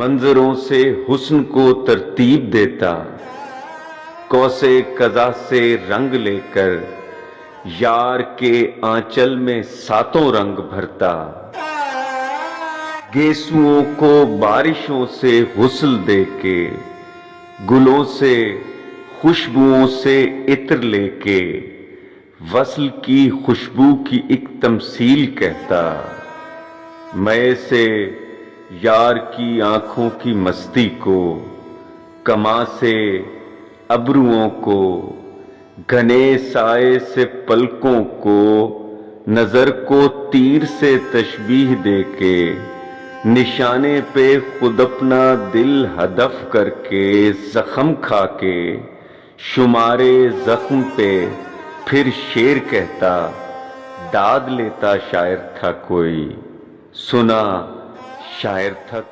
منظروں سے حسن کو ترتیب دیتا، کوسے قضا سے رنگ لے کر یار کے آنچل میں ساتوں رنگ بھرتا، گیسوؤں کو بارشوں سے غسل دے کے، گلوں سے خوشبوؤں سے عطر لے کے، وصل کی خوشبو کی ایک تمثیل کہتا، مئے سے یار کی آنکھوں کی مستی کو، کماں سے ابروؤں کو، گھنے سائے سے پلکوں کو، نظر کو تیر سے تشبیہ دے کے، نشانے پہ خود اپنا دل ہدف کر کے، زخم کھا کے شمارے زخم پہ پھر شعر کہتا، داد لیتا شاعر تھا کوئی، سنا شاعر تھا کوئی۔